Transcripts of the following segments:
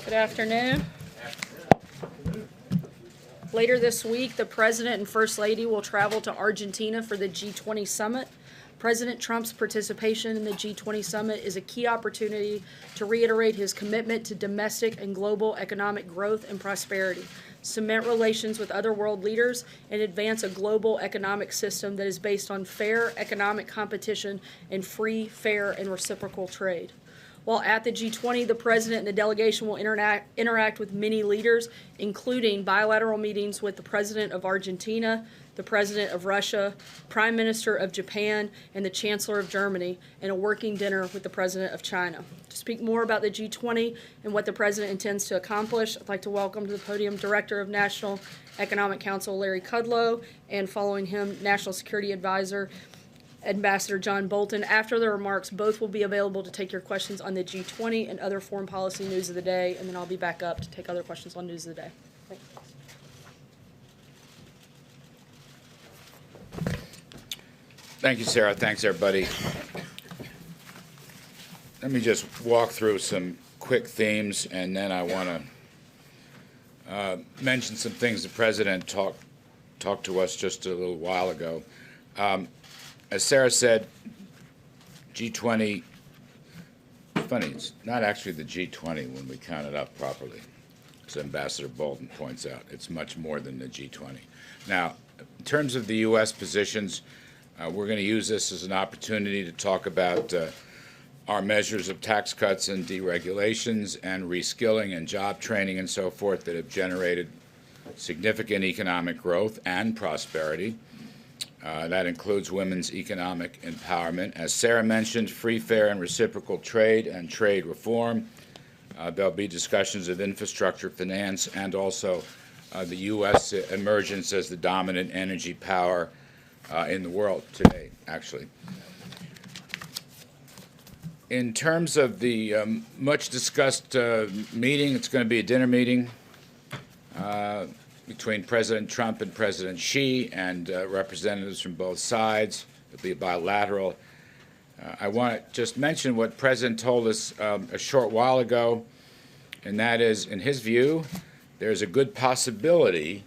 Good afternoon. Later this week, the President and First Lady will travel to Argentina for the G20 summit. President Trump's participation in the G20 summit is a key opportunity to reiterate his commitment to domestic and global economic growth and prosperity, cement relations with other world leaders, and advance a global economic system that is based on fair economic competition and free, fair, and reciprocal trade. While at the G20, the President and the delegation will interact with many leaders, including bilateral meetings with the President of Argentina, the President of Russia, Prime Minister of Japan, and the Chancellor of Germany, and a working dinner with the President of China. To speak more about the G20 and what the President intends to accomplish, I'd like to welcome to the podium Director of National Economic Council Larry Kudlow, and following him, National Security Advisor Ambassador John Bolton. After the remarks, both will be available to take your questions on the G20 and other foreign policy news of the day, and then I'll be back up to take other questions on news of the day. Thank you, Sarah. Thanks, everybody. Let me just walk through some quick themes, and then I want to mention some things the President talked to us just a little while ago. As Sarah said, G20, funny, it's not actually the G20 when we count it up properly, as Ambassador Bolton points out. It's much more than the G20. Now, in terms of the U.S. positions, we're going to use this as an opportunity to talk about our measures of tax cuts and deregulations and reskilling and job training and so forth that have generated significant economic growth and prosperity. That includes women's economic empowerment. As Sarah mentioned, free, fair, and reciprocal trade and trade reform. There'll be discussions of infrastructure, finance, and also the U.S. emergence as the dominant energy power in the world today, actually. In terms of the much-discussed meeting, it's going to be a dinner meeting between President Trump and President Xi and representatives from both sides. It'll be bilateral. I want to just mention what President told us a short while ago, and that is, in his view, there's a good possibility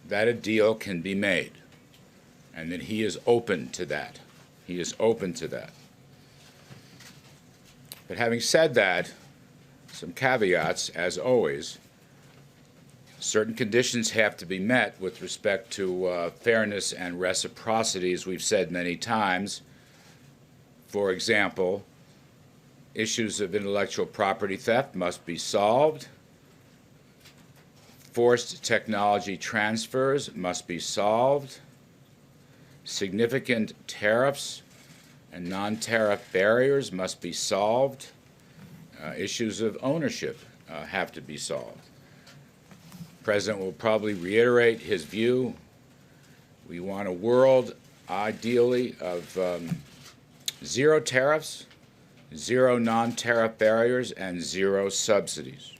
that a deal can be made, and that he is open to that. He is open to that. But having said that, some caveats, as always. Certain conditions have to be met with respect to fairness and reciprocity, as we've said many times. For example, issues of intellectual property theft must be solved. Forced technology transfers must be solved. Significant tariffs and non-tariff barriers must be solved. Issues of ownership have to be solved. The President will probably reiterate his view. We want a world, ideally, of zero tariffs, zero non-tariff barriers, and zero subsidies.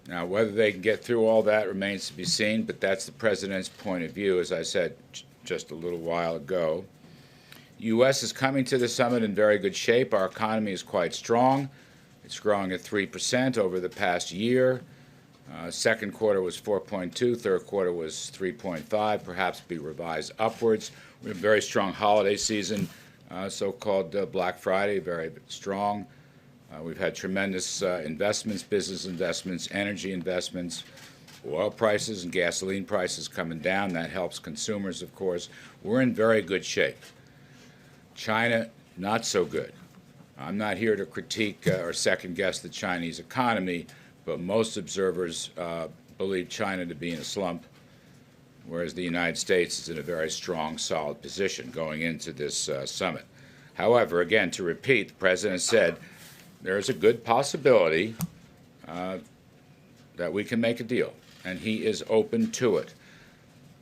Now, whether they can get through all that remains to be seen, but that's the President's point of view, as I said just a little while ago. The U.S. is coming to the summit in very good shape. Our economy is quite strong. It's growing at 3% over the past year. Second quarter was 4.2, third quarter was 3.5, perhaps be revised upwards. We have a very strong holiday season, so-called Black Friday, very strong. We've had tremendous investments, business investments, energy investments, oil prices and gasoline prices coming down. That helps consumers, of course. We're in very good shape. China, not so good. I'm not here to critique or second-guess the Chinese economy, but most observers believe China to be in a slump, whereas the United States is in a very strong, solid position going into this summit. However, again, to repeat, the President said there's a good possibility that we can make a deal, and he is open to it.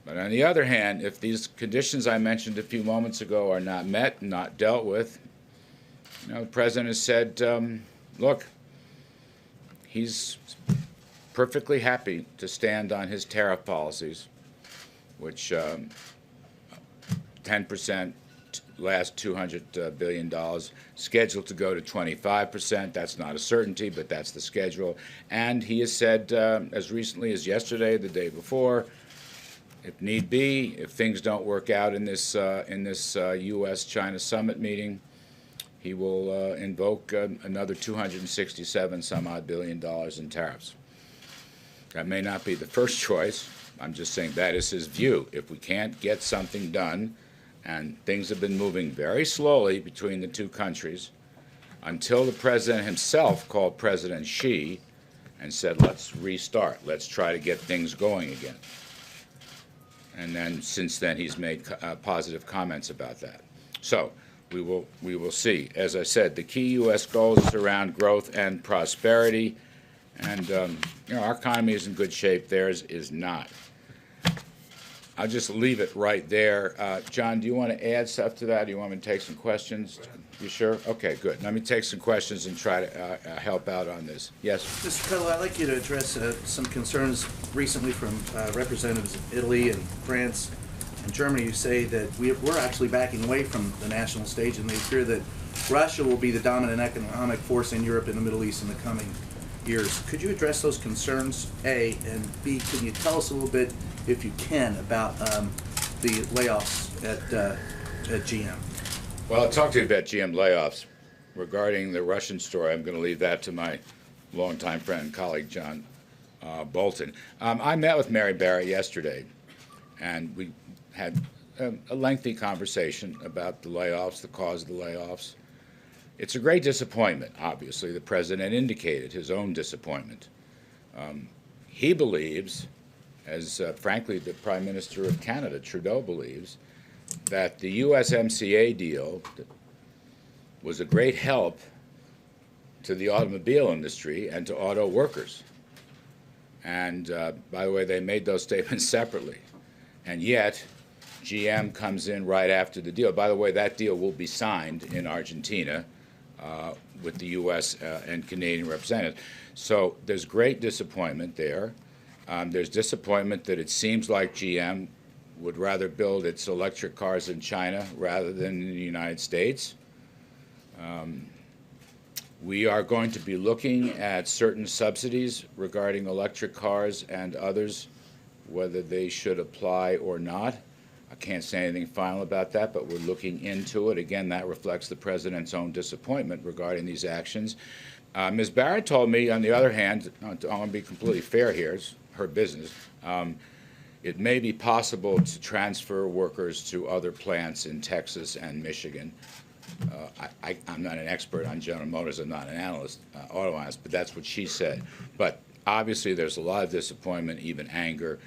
But on the other hand, if these conditions I mentioned a few moments ago are not met, not dealt with, the President has said, look, he's perfectly happy to stand on his tariff policies, which 10% last $200 billion, scheduled to go to 25%. That's not a certainty, but that's the schedule. And he has said, as recently as yesterday, the day before, if need be, if things don't work out in this U.S.-China summit meeting, he will invoke another 267 some odd billion dollars in tariffs. That may not be the first choice. I'm just saying that is his view. If we can't get something done, and things have been moving very slowly between the two countries, until the president himself called President Xi and said, let's restart, let's try to get things going again. And then since then he's made positive comments about that. So we will see. As I said, the key U.S. goals around growth and prosperity, and our economy is in good shape. Theirs is not. I'll just leave it right there. John, do you want to add stuff to that? Do you want me to take some questions? You sure? Okay, good. Let me take some questions and try to help out on this. Yes? Mr. Cuttle, I'd like you to address some concerns recently from representatives of Italy and France and Germany who say that we're actually backing away from the national stage, and they fear that Russia will be the dominant economic force in Europe and the Middle East in the coming years. Could you address those concerns, A, and B, can you tell us a little bit, if you can, about the layoffs at GM? Well, I'll talk to you about GM layoffs. Regarding the Russian story, I'm going to leave that to my longtime friend and colleague, John Bolton. I met with Mary Barra yesterday, and we had a lengthy conversation about the layoffs, the cause of the layoffs. It's a great disappointment, obviously. The president indicated his own disappointment. He believes, as frankly the Prime Minister of Canada, Trudeau, believes, that the USMCA deal was a great help to the automobile industry and to auto workers. And by the way, they made those statements separately. And yet, GM comes in right after the deal. By the way, that deal will be signed in Argentina with the U.S. And Canadian representatives. So there's great disappointment there. There's disappointment that it seems like GM would rather build its electric cars in China rather than in the United States. We are going to be looking at certain subsidies regarding electric cars and others, whether they should apply or not. I can't say anything final about that, but we're looking into it. Again, that reflects the president's own disappointment regarding these actions. Ms. Barrett told me, on the other hand, I want to be completely fair here, it's her business, it may be possible to transfer workers to other plants in Texas and Michigan. I'm not an expert on General Motors, I'm not an analyst, auto analyst, but that's what she said. But obviously there's a lot of disappointment, even anger.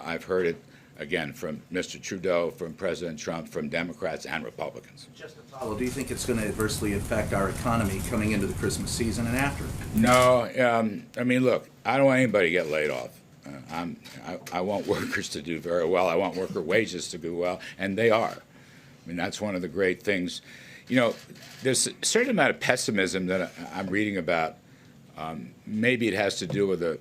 I've heard it, again, from Mr. Trudeau, from President Trump, from Democrats and Republicans. Just to follow, do you think it's going to adversely affect our economy coming into the Christmas season and after? No, I mean, look, I don't want anybody to get laid off. I want workers to do very well. I want worker wages to do well, and they are. I mean, that's one of the great things. You know, there's a certain amount of pessimism that I'm reading about. Maybe it has to do with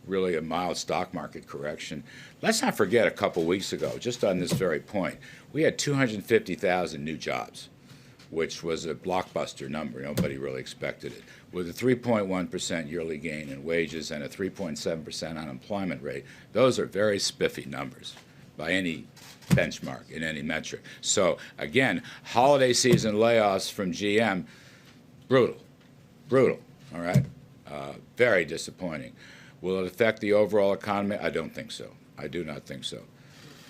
really a mild stock market correction. Let's not forget a couple weeks ago, just on this very point, we had 250,000 new jobs, which was a blockbuster number. Nobody really expected it. With a 3.1% yearly gain in wages and a 3.7% unemployment rate, those are very spiffy numbers by any benchmark in any metric. So again, holiday season layoffs from GM, brutal, all right? Very disappointing. Will it affect the overall economy? I don't think so. I do not think so.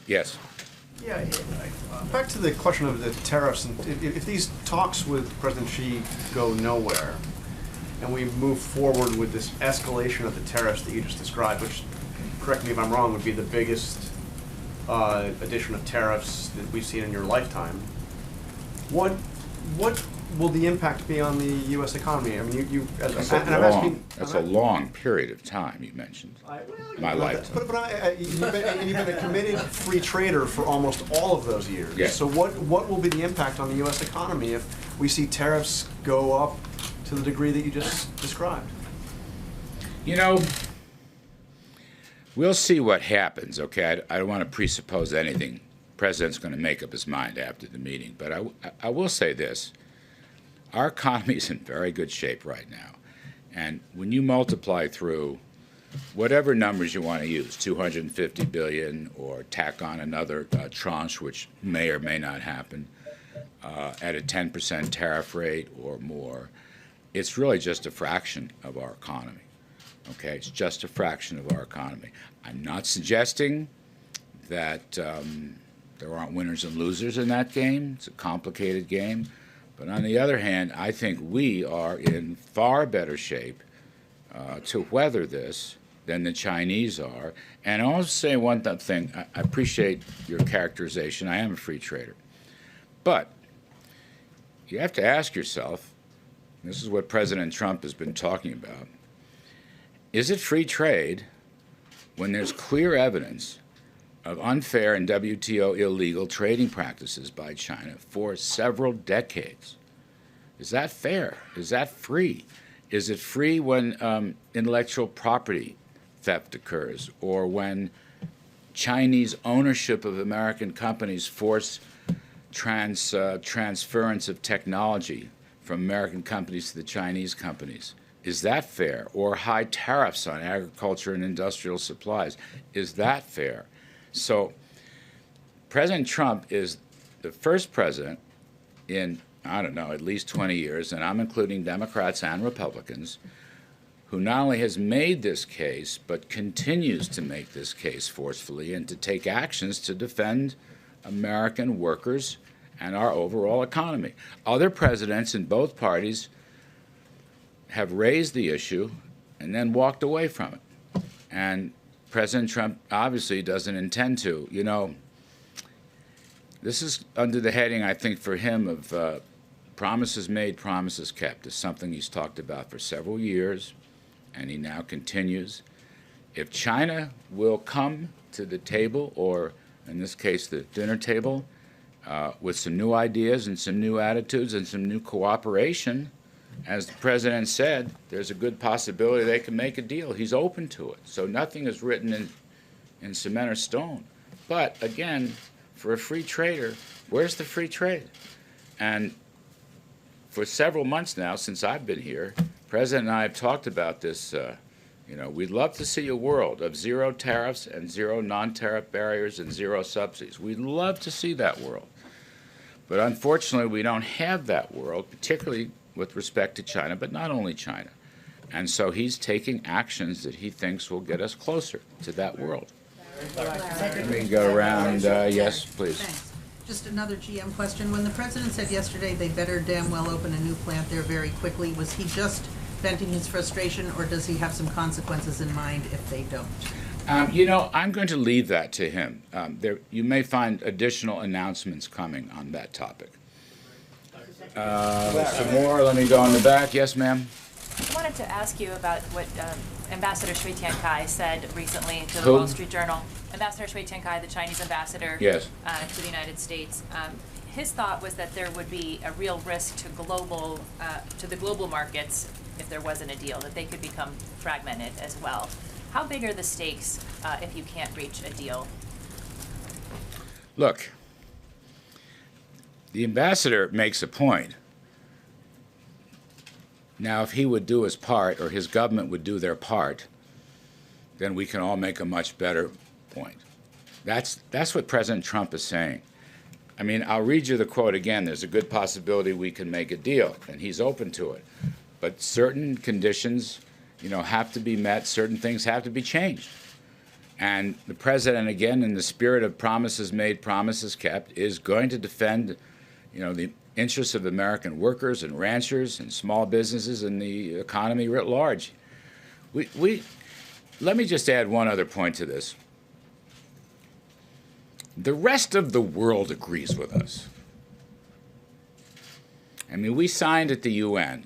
Yes? Yeah, back to the question of the tariffs. And if these talks with President Xi go nowhere, and we move forward with this escalation of the tariffs that you just described, which, correct me if I'm wrong, would be the biggest addition of tariffs that we've seen in your lifetime, what will the impact be on the U.S. economy? I mean, That's a long period of time you mentioned. My lifetime. But you've been a committed free trader for almost all of those years. Yeah. So what will be the impact on the U.S. economy if we see tariffs go up to the degree that you just described? You know, we'll see what happens, okay? I don't want to presuppose anything President's going to make up his mind after the meeting. But I will say this. Our economy is in very good shape right now. And when you multiply through whatever numbers you want to use, 250 billion, or tack on another tranche, which may or may not happen, at a 10% tariff rate or more, it's really just a fraction of our economy. Okay, it's just a fraction of our economy. I'm not suggesting that there aren't winners and losers in that game. It's a complicated game. But on the other hand, I think we are in far better shape to weather this than the Chinese are. And I'll say one thing. I appreciate your characterization. I am a free trader. But you have to ask yourself, this is what President Trump has been talking about, is it free trade when there's clear evidence of unfair and WTO illegal trading practices by China for several decades? Is that fair? Is that free? Is it free when intellectual property theft occurs, or when Chinese ownership of American companies force transference of technology from American companies to the Chinese companies? Is that fair? Or high tariffs on agriculture and industrial supplies? Is that fair? So President Trump is the first president in, I don't know, at least 20 years, and I'm including Democrats and Republicans, who not only has made this case, but continues to make this case forcefully and to take actions to defend American workers and our overall economy. Other presidents in both parties have raised the issue and then walked away from it. And President Trump obviously doesn't intend to. You know, this is under the heading, I think, for him of promises made, promises kept. It's something he's talked about for several years, and he now continues. If China will come to the table, or in this case the dinner table, with some new ideas and some new attitudes and some new cooperation, as the president said, there's a good possibility they can make a deal. He's open to it. So nothing is written in cement or stone. But again, for a free trader, where's the free trade? And for several months now, since I've been here, President and I have talked about this. We'd love to see a world of zero tariffs and zero non-tariff barriers and zero subsidies. We'd love to see that world. But unfortunately, we don't have that world, particularly with respect to China, but not only China. And so he's taking actions that he thinks will get us closer to that world. Let me go around. Yes, please. Thanks. Just another GM question. When the president said yesterday they better damn well open a new plant there very quickly, was he just venting his frustration, or does he have some consequences in mind if they don't? I'm going to leave that to him. You may find additional announcements coming on that topic. Some more. Let me go in the back. Yes, ma'am. I wanted to ask you about what Ambassador Shui Tiankai said recently to the Who? Wall Street Journal. Ambassador Shui Tiankai, the Chinese ambassador Yes. To the United States. His thought was that there would be a real risk to the global markets if there wasn't a deal, that they could become fragmented as well. How big are the stakes if you can't reach a deal? Look, the ambassador makes a point. Now, if he would do his part, or his government would do their part, then we can all make a much better point. That's what President Trump is saying. I mean, I'll read you the quote again. There's a good possibility we can make a deal, and he's open to it. But certain conditions, have to be met. Certain things have to be changed. And the president, again, in the spirit of promises made, promises kept, is going to defend, the interests of American workers and ranchers and small businesses and the economy writ large. Let me just add one other point to this. The rest of the world agrees with us. I mean, we signed at the UN,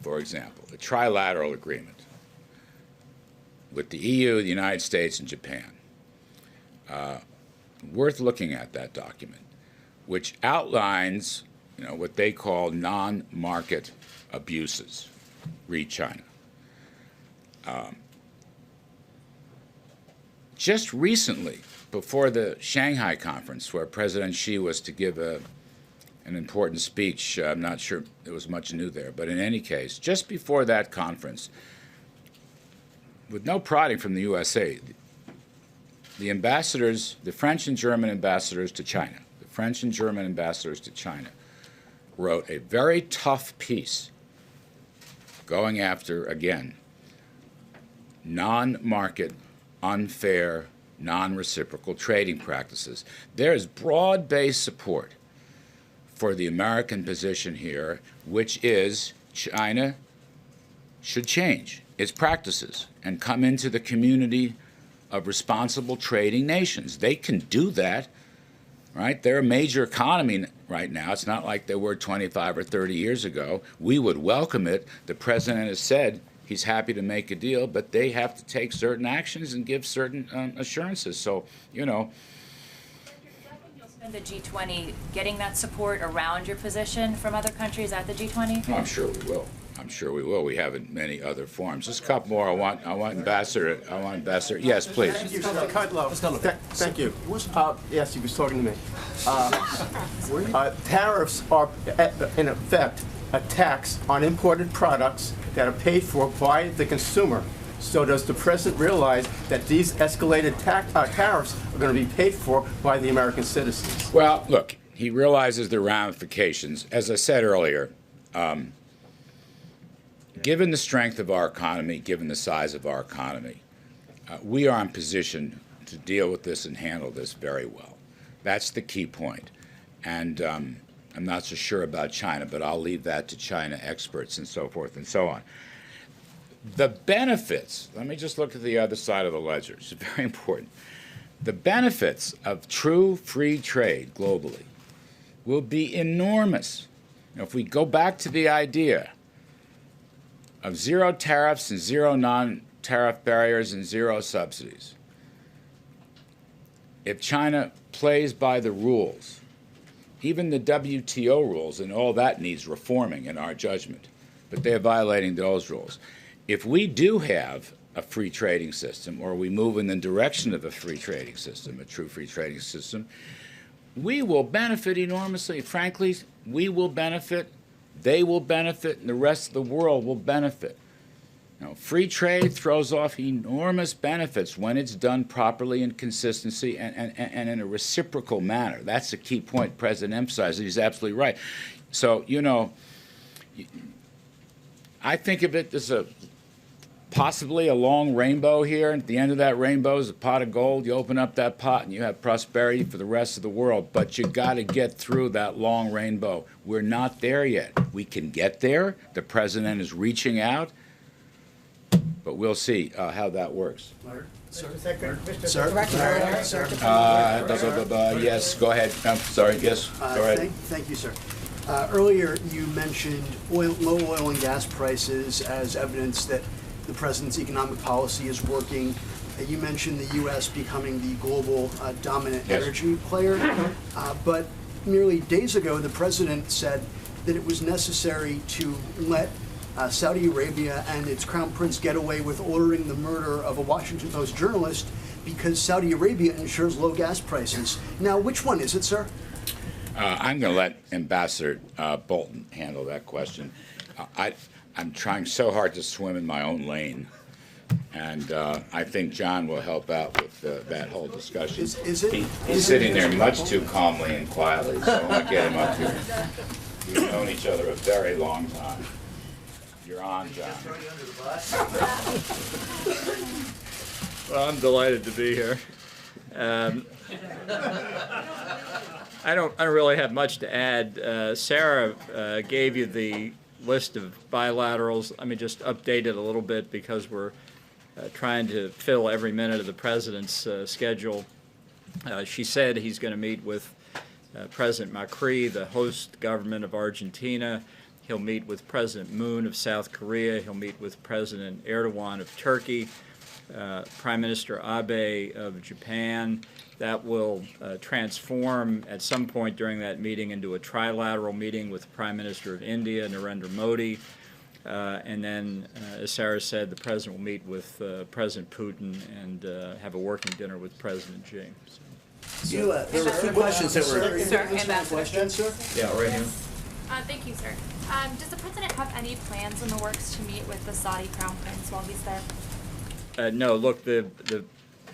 for example, a trilateral agreement with the EU, the United States, and Japan. Worth looking at that document, which outlines, what they call non-market abuses, read China. just recently, before the Shanghai conference, where President Xi was to give an important speech, I'm not sure there was much new there, but in any case, just before that conference, with no prodding from the USA, the ambassadors, the French and German ambassadors to China, wrote a very tough piece going after, again, non-market, unfair, non-reciprocal trading practices. There is broad-based support for the American position here, which is China should change its practices and come into the community of responsible trading nations. They can do that, right? They're a major economy right now. It's not like they were 25 or 30 years ago. We would welcome it. The president has said he's happy to make a deal, but they have to take certain actions and give certain assurances. So, you know. You'll spend the G20 getting that support around your position from other countries at the G20? Oh, I'm sure we will. We have in many other forms. Just a couple more. I want Ambassador. Yes, please. Thank you, Mr. Kudlow. Thank you. Yes, he was talking to me. Tariffs are, in effect, a tax on imported products that are paid for by the consumer. So does the president realize that these escalated tariffs are going to be paid for by the American citizens? Well, look, he realizes the ramifications. As I said earlier, given the strength of our economy, given the size of our economy, we are in position to deal with this and handle this very well. That's the key point. And I'm not so sure about China, but I'll leave that to China experts and so forth and so on. The benefits, let me just look at the other side of the ledger. It's very important. The benefits of true free trade globally will be enormous. Now, if we go back to the idea of zero tariffs and zero non-tariff barriers and zero subsidies, if China plays by the rules, even the WTO rules, and all that needs reforming in our judgment, but they're violating those rules. If we do have a free trading system, or we move in the direction of a free trading system, a true free trading system, we will benefit enormously. Frankly, we will benefit, they will benefit, and the rest of the world will benefit. Now, free trade throws off enormous benefits when it's done properly in consistency and in a reciprocal manner. That's the key point the President emphasized. He's absolutely right. So, you know, I think of it as possibly a long rainbow here. At the end of that rainbow is a pot of gold. You open up that pot and you have prosperity for the rest of the world. But you got to get through that long rainbow. We're not there yet. We can get there. The President is reaching out. But we'll see how that works. Sir? Yes, go ahead. I'm sorry. Yes, go ahead. Thank you, sir. Earlier, you mentioned low oil and gas prices as evidence that the president's economic policy is working. You mentioned the U.S. becoming the global dominant energy player. But merely days ago, the president said that it was necessary to let Saudi Arabia and its crown prince get away with ordering the murder of a Washington Post journalist because Saudi Arabia ensures low gas prices. Now, which one is it, sir? I'm going to let Ambassador Bolton handle that question. I'm trying so hard to swim in my own lane, and I think John will help out with that whole discussion. He's sitting there much too calmly and quietly, so I want to get him up here. We've known each other a very long time. You're on, John. Well, I'm delighted to be here. I don't really have much to add. Sarah gave you the list of bilaterals. Let me just update it a little bit because we're trying to fill every minute of the president's schedule. She said he's going to meet with President Macri, the host government of Argentina. He'll meet with President Moon of South Korea. He'll meet with President Erdogan of Turkey, Prime Minister Abe of Japan. That will transform at some point during that meeting into a trilateral meeting with the Prime Minister of India, Narendra Modi. And then, as Sarah said, the President will meet with President Putin and have a working dinner with President Xi. There were two questions that were. Sir, Ambassador. Question, sir? Yeah, right here. Thank you, sir. Does the president have any plans in the works to meet with the Saudi Crown Prince while he's there? No, look, the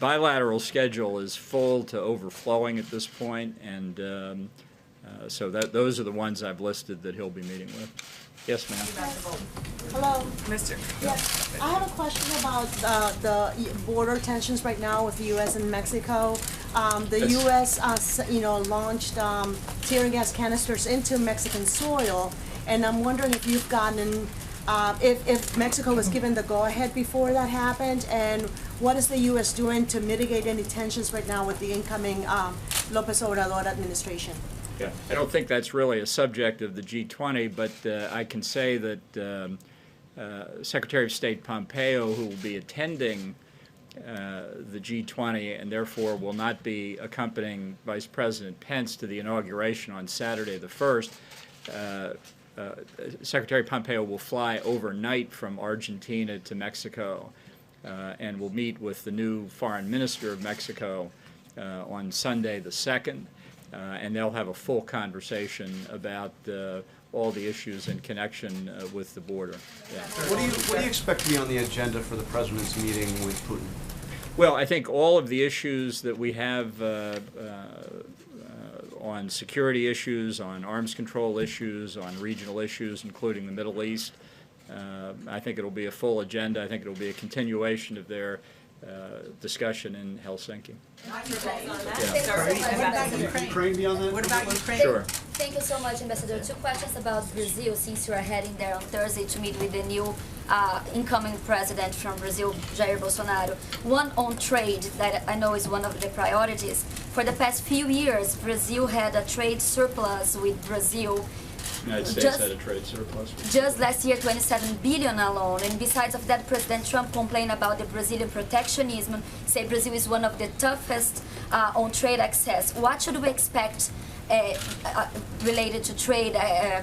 bilateral schedule is full to overflowing at this point, and so those are the ones I've listed that he'll be meeting with. Yes, ma'am. Hello. Mr. Yes, I have a question about the border tensions right now with the U.S. and Mexico. The U.S. Launched tear gas canisters into Mexican soil, and I'm wondering if you've gotten, if Mexico was given the go-ahead before that happened, and what is the U.S. doing to mitigate any tensions right now with the incoming Lopez Obrador administration? Yeah, I don't think that's really a subject of the G20, but I can say that Secretary of State Pompeo, who will be attending the G20 and therefore will not be accompanying Vice President Pence to the inauguration on Saturday the 1st, Secretary Pompeo will fly overnight from Argentina to Mexico and will meet with the new Foreign Minister of Mexico on Sunday the 2nd. And they'll have a full conversation about all the issues in connection with the border. Yeah. What do you expect to be on the agenda for the President's meeting with Putin? Well, I think all of the issues that we have on security issues, on arms control issues, on regional issues, including the Middle East, I think it'll be a full agenda. I think it'll be a continuation of their discussion in Helsinki. Ukraine be on that? What about Ukraine? Sure. Thank you so much, Ambassador. Two questions about Brazil, since you are heading there on Thursday to meet with the new incoming president from Brazil, Jair Bolsonaro. One on trade that I know is one of the priorities. For the past few years, Brazil had a trade surplus with Brazil. United States had a trade surplus. Just last year, 27 billion alone. And besides of that, President Trump complained about the Brazilian protectionism, say Brazil is one of the toughest on trade access. What should we expect related to trade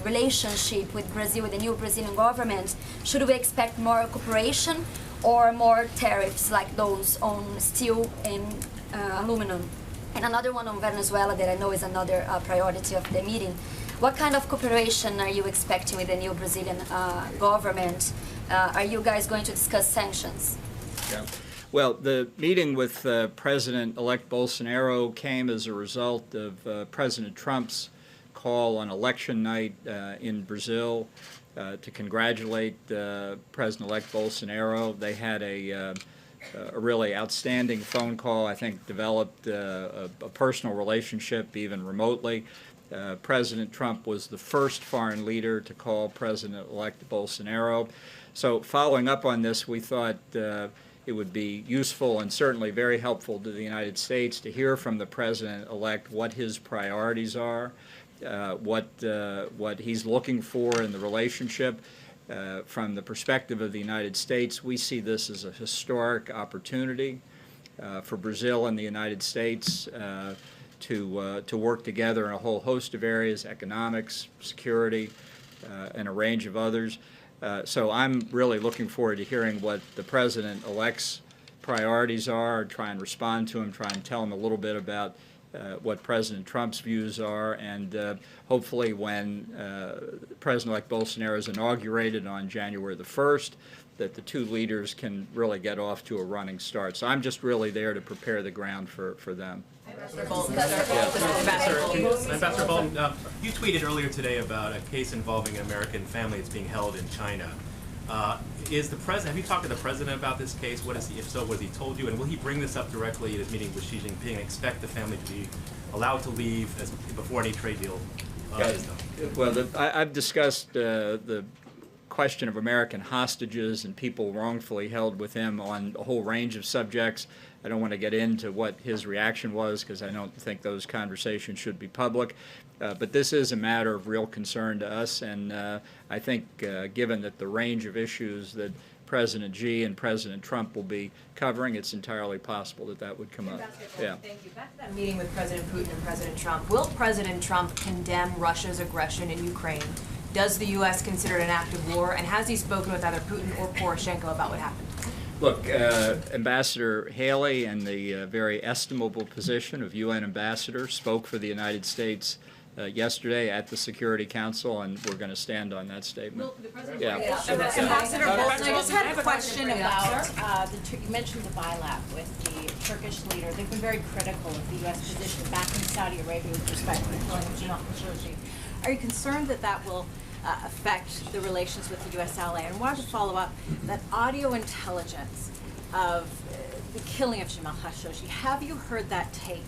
relationship with Brazil, with the new Brazilian government? Should we expect more cooperation or more tariffs like those on steel and aluminum? And another one on Venezuela that I know is another priority of the meeting. What kind of cooperation are you expecting with the new Brazilian government? Are you guys going to discuss sanctions? Yeah. Well, the meeting with President-elect Bolsonaro came as a result of President Trump's call on election night in Brazil to congratulate President-elect Bolsonaro. They had a really outstanding phone call, I think developed a personal relationship even remotely. President Trump was the first foreign leader to call President-elect Bolsonaro. So following up on this, we thought it would be useful and certainly very helpful to the United States to hear from the President-elect what his priorities are, what he's looking for in the relationship. From the perspective of the United States, we see this as a historic opportunity for Brazil and the United States to work together in a whole host of areas, economics, security, and a range of others. So I'm really looking forward to hearing what the President-elect's priorities are, try and respond to him, try and tell him a little bit about what President Trump's views are, and hopefully when President-elect Bolsonaro is inaugurated on January the 1st, that the two leaders can really get off to a running start. So I'm just really there to prepare the ground for them. Ambassador Bolton, you tweeted earlier today about a case involving an American family that's being held in China. Have you talked to the president about this case? What is he, if so, what has he told you? And will he bring this up directly at his meeting with Xi Jinping and expect the family to be allowed to leave before any trade deal is done? Well, I've discussed the question of American hostages and people wrongfully held with him on a whole range of subjects. I don't want to get into what his reaction was because I don't think those conversations should be public. But this is a matter of real concern to us, and I think given that the range of issues that President Xi and President Trump will be covering, it's entirely possible that that would come up. Yeah. Thank you. Back to that meeting with President Putin and President Trump. Will President Trump condemn Russia's aggression in Ukraine Does the U.S. consider it an act of war? And has he spoken with either Putin or Poroshenko about what happened? Look, Ambassador Haley, in the very estimable position of UN ambassador, spoke for the United States yesterday at the Security Council, and we're going to stand on that statement. Yeah. Ambassador Bolton, I just had a question about, you mentioned the bilat with the Turkish leader. They've been very critical of the U.S. position back in Saudi Arabia with respect to the killing of Jamal Khashoggi. Are you concerned that that will affect the relations with the U.S. ally? And wanted to follow up that audio intelligence of the killing of Jamal Khashoggi. Have you heard that tape?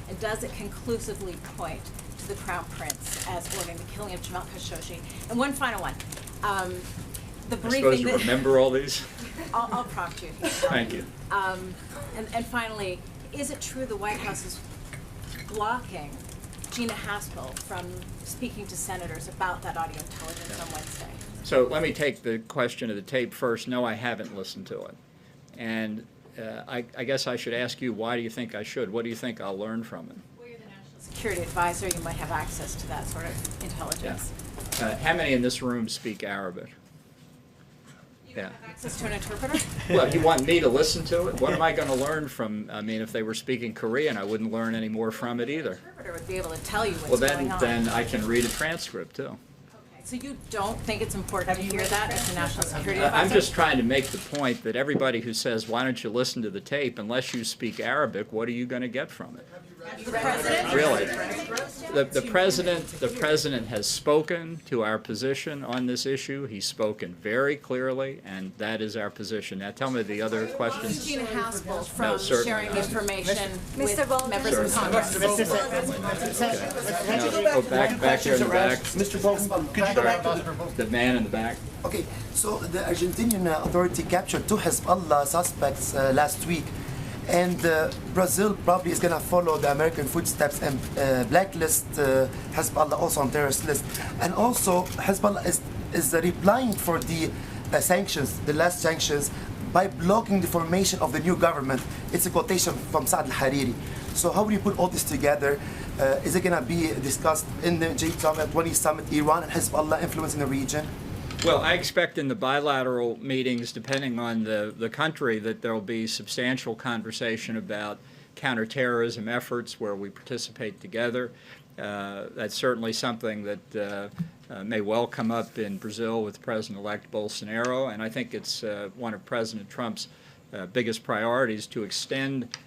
And does it conclusively point to the Crown Prince as ordering the killing of Jamal Khashoggi? And one final one. The briefing. I'm supposed to remember all these? I'll prompt you. Thank you. And finally, is it true the White House is blocking Gina Haspel from speaking to senators about that audio intelligence on Wednesday? So let me take the question of the tape first. No, I haven't listened to it. And I guess I should ask you, why do you think I should? What do you think I'll learn from it? Well, you're the National Security Advisor. You might have access to that sort of intelligence. Yeah. How many in this room speak Arabic? Yeah. Access to an interpreter? Well, you want me to listen to it? What am I going to learn from? I mean, if they were speaking Korean, I wouldn't learn any more from it either. The interpreter would be able to tell you what's going on. Then I can read a transcript too. So you don't think it's important to hear that as the National Security Advisor? I'm just trying to make the point that everybody who says, why don't you listen to the tape, unless you speak Arabic, what are you going to get from it? The president? Really? The president has spoken to our position on this issue. He's spoken very clearly, and that is our position. Now tell me the other questions. Gina Haspel from sharing information with members of Congress. Go back here in the back. Mr. Bolton, could you go back to the man in the back? Okay, so the Argentinian authority captured 2 Hezbollah suspects last week. And Brazil probably is going to follow the American footsteps and blacklist Hezbollah also on terrorist list. And also Hezbollah is replying for the sanctions, the last sanctions, by blocking the formation of the new government. It's a quotation from Saad al-Hariri. So how will you put all this together? Is it going to be discussed in the G20 summit, Iran and Hezbollah influence in the region? Well, I expect in the bilateral meetings, depending on the country, that there will be substantial conversation about counterterrorism efforts where we participate together. That's certainly something that may well come up in Brazil with President-elect Bolsonaro, and I think it's one of President Trump's biggest priorities to extend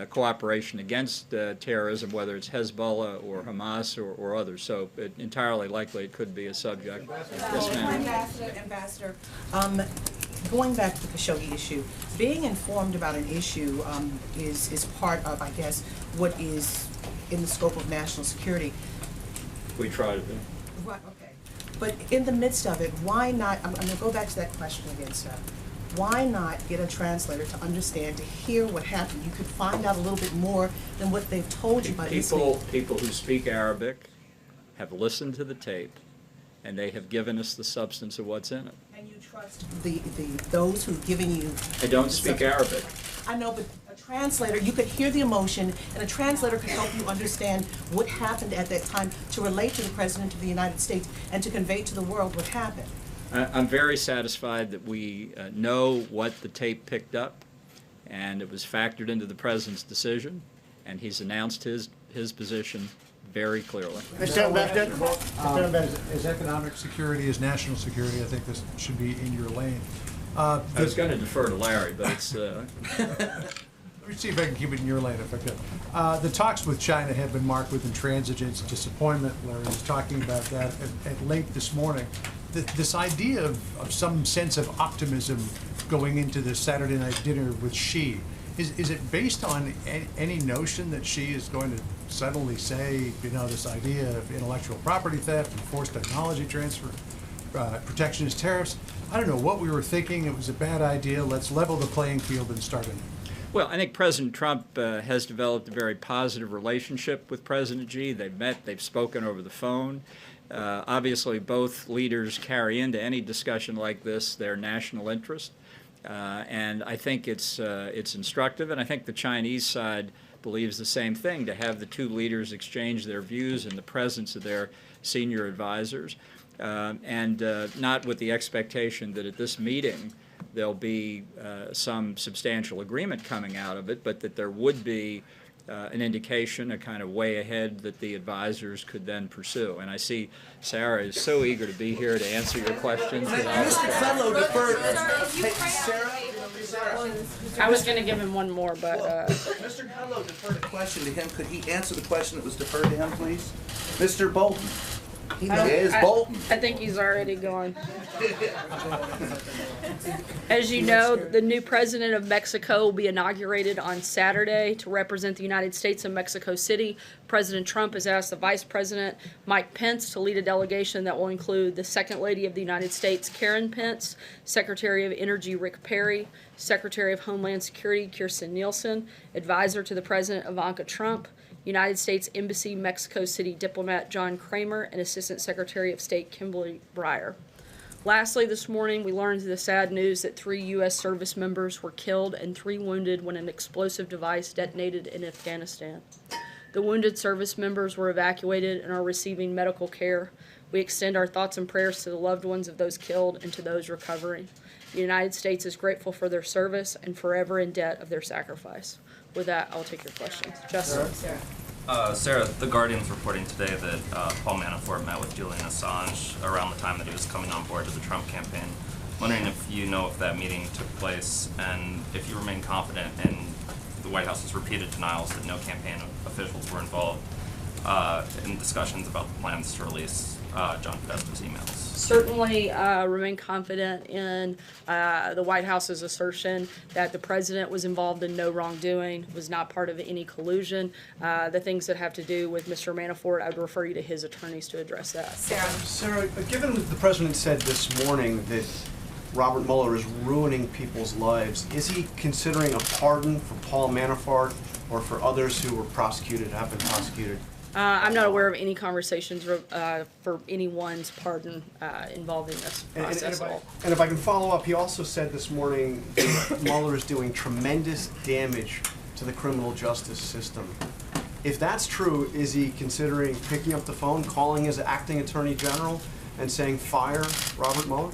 cooperation against terrorism, whether it's Hezbollah or Hamas or others. So entirely likely it could be a subject. Yes, ma'am. Ambassador, going back to the Khashoggi issue, being informed about an issue is part of, I guess, what is in the scope of national security. We try to be. Right, okay. But in the midst of it, why not, I'm going to go back to that question again, sir. Why not get a translator to understand, to hear what happened? You could find out a little bit more than what they've told you by listening. People who speak Arabic have listened to the tape, and they have given us the substance of what's in it. And you trust those who've given you... I don't speak Arabic. I know, but a translator, you could hear the emotion, and a translator could help you understand what happened at that time to relate to the President of the United States and to convey to the world what happened. I'm very satisfied that we know what the tape picked up, and it was factored into the President's decision, and he's announced his position very clearly. Mr. Ambassador, as economic security, as national security, I think this should be in your lane. I was going to defer to Larry, but it's... Let me see if I can keep it in your lane if I could. The talks with China have been marked with intransigence, disappointment. Larry was talking about that at length this morning. This idea of some sense of optimism going into the Saturday night dinner with Xi, is it based on any notion that Xi is going to suddenly say, you know, this idea of intellectual property theft and forced technology transfer, protectionist tariffs? I don't know what we were thinking. It was a bad idea. Let's level the playing field and start anew. Well, I think President Trump has developed a very positive relationship with President Xi. They've met, they've spoken over the phone. Obviously, both leaders carry into any discussion like this their national interest. And I think it's instructive, and I think the Chinese side believes the same thing, to have the two leaders exchange their views in the presence of their senior advisors. and not with the expectation that at this meeting there'll be some substantial agreement coming out of it, but that there would be an indication, a kind of way ahead that the advisors could then pursue. And I see Sarah is so eager to be here to answer your questions. Mr. Kudlow deferred. I was going to give him one more, but... Mr. Kudlow deferred a question to him. Could he answer the question that was deferred to him, please? Mr. Bolton. He is Bolton. I think he's already gone. As you know, the new president of Mexico will be inaugurated on Saturday to represent the United States in Mexico City. President Trump has asked the Vice President, Mike Pence, to lead a delegation that will include the Second Lady of the United States, Karen Pence, Secretary of Energy, Rick Perry, Secretary of Homeland Security, Kirstjen Nielsen, Advisor to the President, Ivanka Trump, United States Embassy Mexico City diplomat John Kramer, and Assistant Secretary of State Kimberly Breyer. Lastly, this morning we learned the sad news that 3 U.S. service members were killed and 3 wounded when an explosive device detonated in Afghanistan. The wounded service members were evacuated and are receiving medical care. We extend our thoughts and prayers to the loved ones of those killed and to those recovering. The United States is grateful for their service and forever in debt of their sacrifice. With that, I'll take your questions. Justin. Sarah, The Guardian's reporting today that Paul Manafort met with Julian Assange around the time that he was coming on board to the Trump campaign. Wondering if you know if that meeting took place and if you remain confident in the White House's repeated denials that no campaign officials were involved in discussions about the plans to release John Podesta's emails. Certainly remain confident in the White House's assertion that the president was involved in no wrongdoing, was not part of any collusion. The things that have to do with Mr. Manafort, I would refer you to his attorneys to address that. Sarah, given that the president said this morning that Robert Mueller is ruining people's lives, is he considering a pardon for Paul Manafort or for others who were prosecuted, have been prosecuted? I'm not aware of any conversations for anyone's pardon involving this process at all. And if I can follow up, he also said this morning that Mueller is doing tremendous damage to the criminal justice system. If that's true, is he considering picking up the phone, calling his acting attorney general, and saying, fire Robert Mueller?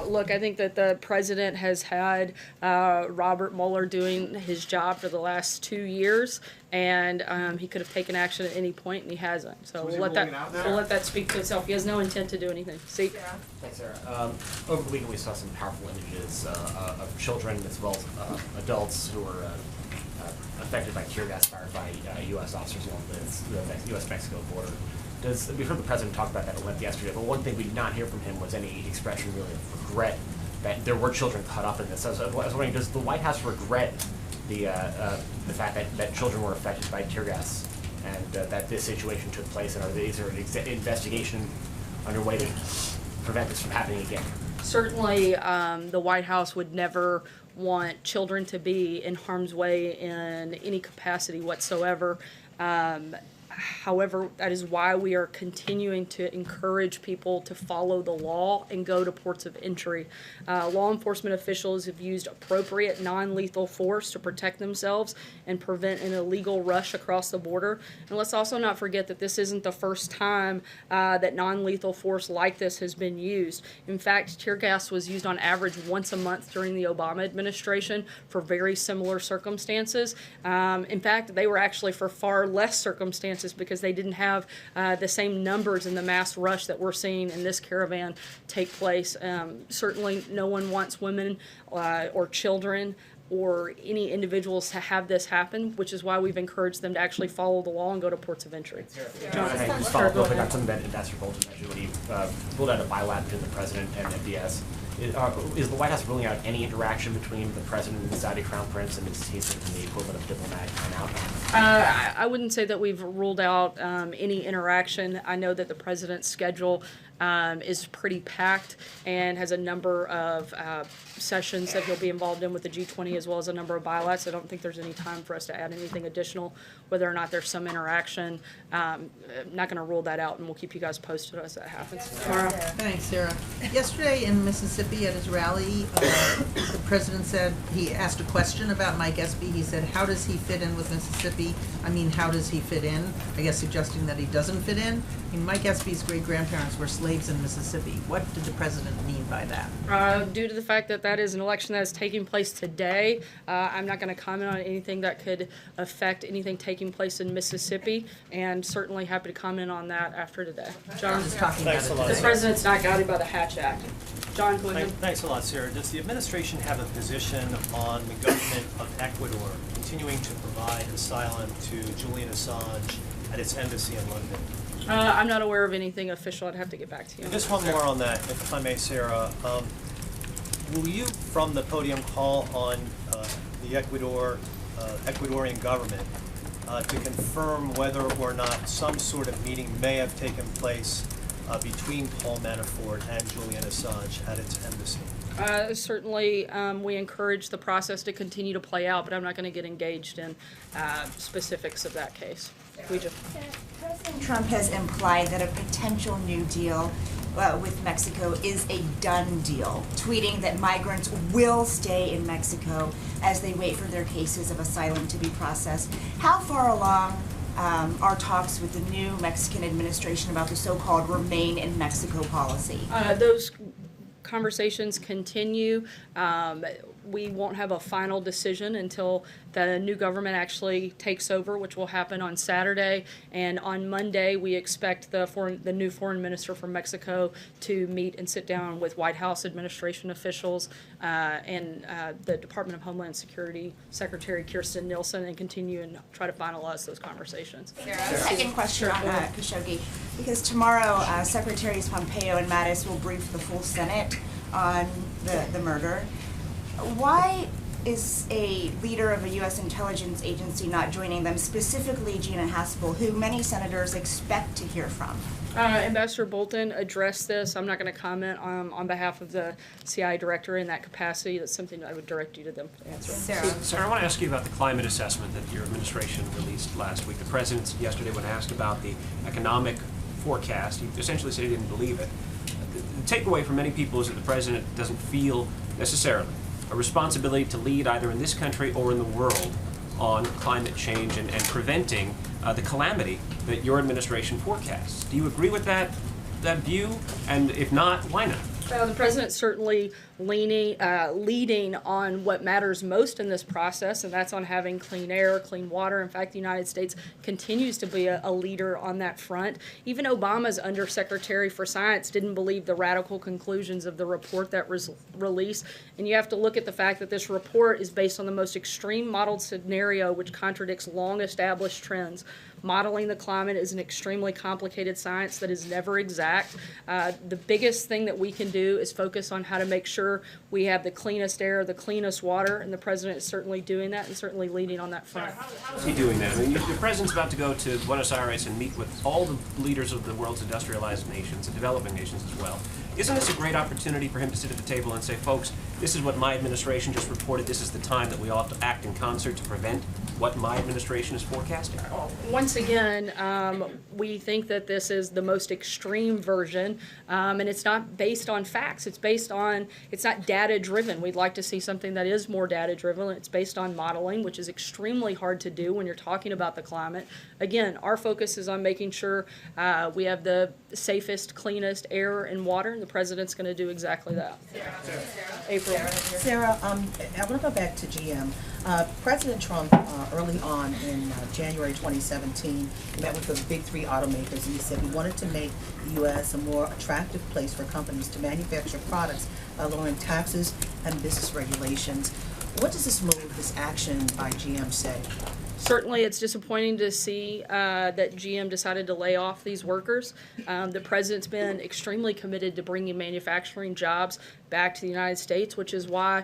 Look, I think that the president has had Robert Mueller doing his job for the last 2 years, and he could have taken action at any point, and he hasn't. So we'll let that speak to itself. He has no intent to do anything. See? Thanks, Sarah. Over the weekend, we saw some powerful images of children as well as adults who were affected by tear gas fired by U.S. officers along the U.S.-Mexico border. We've heard the president talk about that at length yesterday, but one thing we did not hear from him was any expression really of regret that there were children caught up in this. I was wondering, does the White House regret the fact that children were affected by tear gas and that this situation took place, and is there an investigation underway to prevent this from happening again? Certainly, the White House would never want children to be in harm's way in any capacity whatsoever. However, that is why we are continuing to encourage people to follow the law and go to ports of entry. Law enforcement officials have used appropriate non-lethal force to protect themselves and prevent an illegal rush across the border. And let's also not forget that this isn't the first time that non-lethal force like this has been used. In fact, tear gas was used on average once a month during the Obama administration for very similar circumstances. In fact, they were actually for far less circumstances because they didn't have the same numbers in the mass rush that we're seeing in this caravan take place. Certainly no one wants women or children or any individuals to have this happen, which is why we've encouraged them to actually follow the law and go to ports of entry. John, I just follow up real quick on something that Ambassador Bolton mentioned when he ruled out a bilateral between the president and MBS. Is the White House ruling out any interaction between the president and the Saudi Crown Prince, and is he sort of the equivalent of diplomatic timeout? I wouldn't say that we've ruled out any interaction. I know that the president's schedule is pretty packed and has a number of sessions that he'll be involved in with the G20 as well as a number of bilaterals. I don't think there's any time for us to add anything additional, whether or not there's some interaction. I'm not going to rule that out, and we'll keep you guys posted as that happens. Mara? Thanks, Sarah. Yesterday in Mississippi at his rally, the president said, he asked a question about Mike Espy. He said, how does he fit in with Mississippi? I mean, how does he fit in? I guess suggesting that he doesn't fit in. I mean, Mike Espy's great-grandparents were slaves slaves in Mississippi. What did the president mean by that? Due to the fact that that is an election that is taking place today, I'm not going to comment on anything that could affect anything taking place in Mississippi, and certainly happy to comment on that after today. John, Thanks a lot, the Sarah. president's not guided by the Hatch Act. John, go ahead. Thanks a lot, Sarah. Does the administration have a position on the government of Ecuador continuing to provide asylum to Julian Assange at its embassy in London? I'm not aware of anything official. I'd have to get back to you. And just one more on that, if I may, Sarah. Will you, from the podium, call on the Ecuadorian government to confirm whether or not some sort of meeting may have taken place between Paul Manafort and Julian Assange at its embassy? Certainly, we encourage the process to continue to play out, but I'm not going to get engaged in specifics of that case. President Trump has implied that a potential new deal with Mexico is a done deal, tweeting that migrants will stay in Mexico as they wait for their cases of asylum to be processed. How far along are talks with the new Mexican administration about the so-called Remain in Mexico policy? Those conversations continue. We won't have a final decision until the new government actually takes over, which will happen on Saturday. And on Monday, we expect the new foreign minister from Mexico to meet and sit down with White House administration officials and the Department of Homeland Security Secretary Kirstjen Nielsen and continue and try to finalize those conversations. Second question on Khashoggi, because tomorrow Secretaries Pompeo and Mattis will brief the full Senate on the murder. Why is a leader of a U.S. intelligence agency not joining them, specifically Gina Haspel, who many senators expect to hear from? Ambassador Bolton addressed this. I'm not going to comment on behalf of the CIA director in that capacity. That's something that I would direct you to them to answer. Sarah, I want to ask you about the climate assessment that your administration released last week. The president yesterday, when asked about the economic forecast, he essentially said he didn't believe it. The takeaway for many people is that the president doesn't feel necessarily a responsibility to lead either in this country or in the world on climate change and preventing the calamity that your administration forecasts. Do you agree with that view? And if not, why not? The president's certainly leading on what matters most in this process, and that's on having clean air, clean water. In fact, the United States continues to be a leader on that front. Even Obama's Undersecretary for Science didn't believe the radical conclusions of the report that was released. And you have to look at the fact that this report is based on the most extreme modeled scenario, which contradicts long-established trends. Modeling the climate is an extremely complicated science that is never exact. The biggest thing that we can do is focus on how to make sure we have the cleanest air, the cleanest water, and the president is certainly doing that and certainly leading on that front. How is he doing that? I mean, the president's about to go to Buenos Aires and meet with all the leaders of the world's industrialized nations and developing nations as well. Isn't this a great opportunity for him to sit at the table and say, folks, this is what my administration just reported. This is the time that we all have to act in concert to prevent what my administration is forecasting? Once again, we think that this is the most extreme version, and it's not based on facts. It's not data-driven. We'd like to see something that is more data-driven. It's based on modeling, which is extremely hard to do when you're talking about the climate. Again, our focus is on making sure we have the safest, cleanest air and water, and the president's going to do exactly that. April. Sarah, I want to go back to GM. President Trump, early on in January 2017, met with the big three automakers, and he said he wanted to make the U.S. a more attractive place for companies to manufacture products by lowering taxes and business regulations. What does this move, this action by GM say? Certainly, it's disappointing to see that GM decided to lay off these workers. The president's been extremely committed to bringing manufacturing jobs back to the United States, which is why,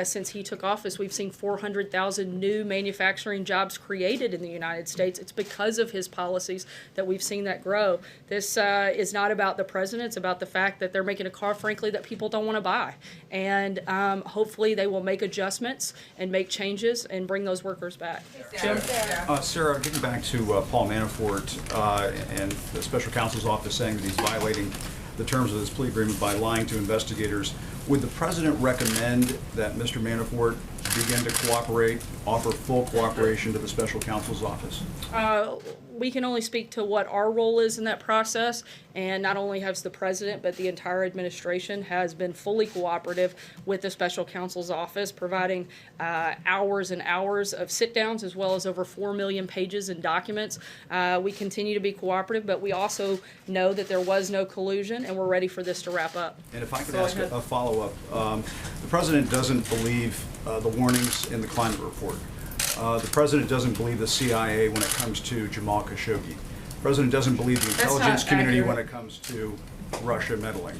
since he took office, we've seen 400,000 new manufacturing jobs created in the United States. It's because of his policies that we've seen that grow. This is not about the president. It's about the fact that they're making a car, frankly, that people don't want to buy. And hopefully they will make adjustments and make changes and bring those workers back. Jim? Sarah, getting back to Paul Manafort and the special counsel's office saying that he's violating the terms of this plea agreement by lying to investigators, would the president recommend that Mr. Manafort begin to cooperate, offer full cooperation to the special counsel's office? we can only speak to what our role is in that process, and not only has the president, but the entire administration has been fully cooperative with the special counsel's office, providing hours and hours of sit-downs, as well as over 4 million pages in documents. We continue to be cooperative, but we also know that there was no collusion, and we're ready for this to wrap up. And if I could ask a follow-up, the president doesn't believe the warnings in the climate report. The president doesn't believe the CIA when it comes to Jamal Khashoggi. The president doesn't believe the intelligence community when it comes to Russia meddling.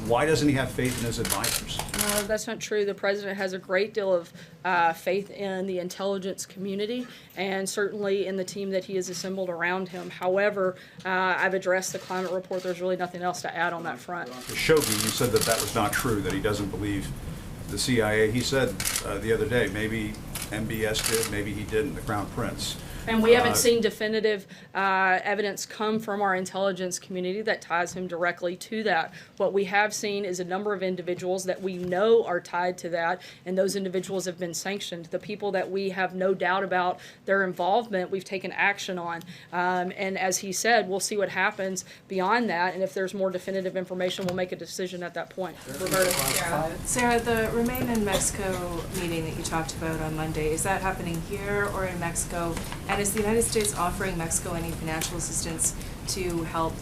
Why doesn't he have faith in his advisors? That's not true. The president has a great deal of faith in the intelligence community, and certainly in the team that he has assembled around him. However, I've addressed the climate report. There's really nothing else to add on that front. Khashoggi, you said that that was not true, that he doesn't believe the CIA. He said the other day, maybe MBS did, maybe he didn't, the Crown Prince. And we haven't seen definitive evidence come from our intelligence community that ties him directly to that. What we have seen is a number of individuals that we know are tied to that, and those individuals have been sanctioned. The people that we have no doubt about their involvement, we've taken action on. And as he said, we'll see what happens beyond that, and if there's more definitive information, we'll make a decision at that point. Roberta. Sarah, the Remain in Mexico meeting that you talked about on Monday, is that happening here or in Mexico? And is the United States offering Mexico any financial assistance to help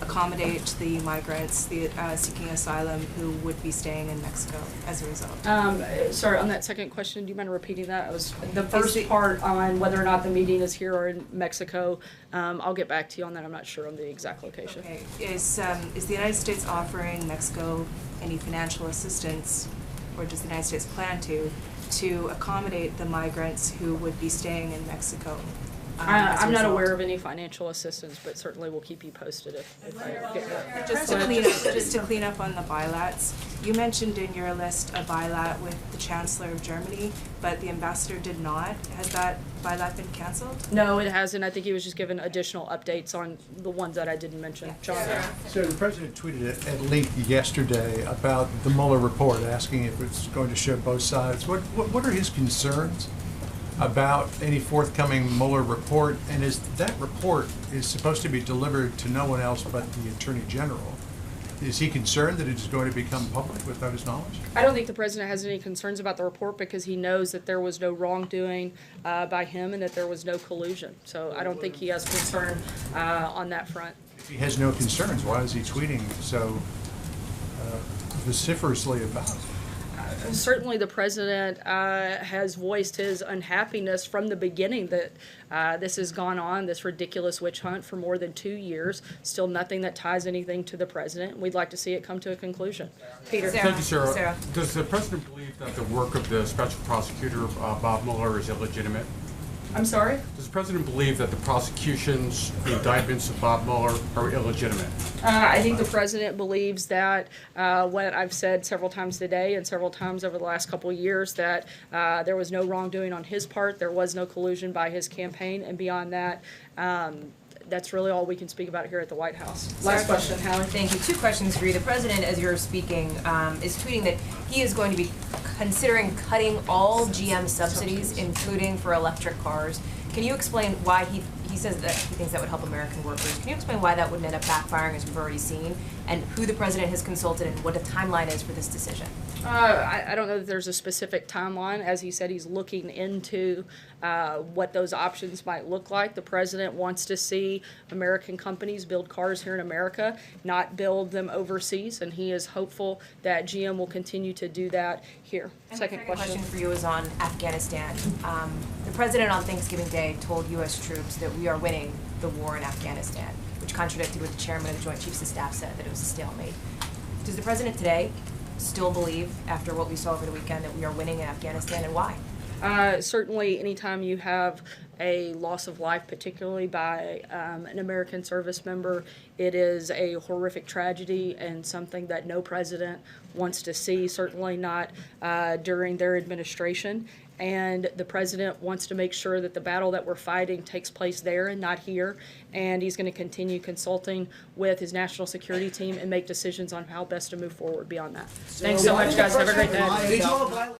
accommodate the migrants seeking asylum who would be staying in Mexico as a result? Sorry, on that second question, do you mind repeating that? It was the first part on whether or not the meeting is here or in Mexico. I'll get back to you on that. I'm not sure on the exact location. Okay. Is the United States offering Mexico any financial assistance, or does the United States plan to accommodate the migrants who would be staying in Mexico? I'm not aware of any financial assistance, but certainly we'll keep you posted if I get that. Just to clean up on the bilats, you mentioned in your list a bilat with the Chancellor of Germany, but the ambassador did not. Has that bilat been canceled? No, it hasn't. I think he was just given additional updates on the ones that I didn't mention. John? So the president tweeted at length yesterday about the Mueller report, asking if it's going to show both sides. What are his concerns about any forthcoming Mueller report, and is that report is supposed to be delivered to no one else but the Attorney General? Is he concerned that it is going to become public without his knowledge? I don't think the president has any concerns about the report because he knows that there was no wrongdoing by him and that there was no collusion. So I don't think he has concern on that front. If he has no concerns, why is he tweeting so vociferously about it? Certainly the president has voiced his unhappiness from the beginning that this has gone on, this ridiculous witch hunt for more than 2 years. Still nothing that ties anything to the president. We'd like to see it come to a conclusion. Peter. Thank you, Sarah. Does the president believe that the work of the special prosecutor, Bob Mueller, is illegitimate? I'm sorry? Does the president believe that the prosecutions, the indictments of Bob Mueller are illegitimate? I think the president believes that what I've said several times today and several times over the last couple of years, that there was no wrongdoing on his part, there was no collusion by his campaign, and beyond that, that's really all we can speak about here at the White House. Last question, Howard. Thank you. 2 questions for you. The president, as you're speaking, is tweeting that he is going to be considering cutting all GM subsidies, including for electric cars. Can you explain why he says that he thinks that would help American workers? Can you explain why that would end up backfiring, as we've already seen, and who the president has consulted and what the timeline is for this decision? I don't know that there's a specific timeline. As he said, he's looking into what those options might look like. The president wants to see American companies build cars here in America, not build them overseas, and he is hopeful that GM will continue to do that here. Second question for you is on Afghanistan. The president on Thanksgiving Day told U.S. troops that we are winning the war in Afghanistan, which contradicted what the chairman of the Joint Chiefs of Staff said, that it was a stalemate. Does the president today still believe, after what we saw over the weekend, that we are winning in Afghanistan, and why? Certainly, anytime you have a loss of life, particularly by an American service member, it is a horrific tragedy and something that no president wants to see, certainly not during their administration. And the president wants to make sure that the battle that we're fighting takes place there and not here. And he's going to continue consulting with his national security team and make decisions on how best to move forward beyond that. Thanks so much, guys. Have a great day.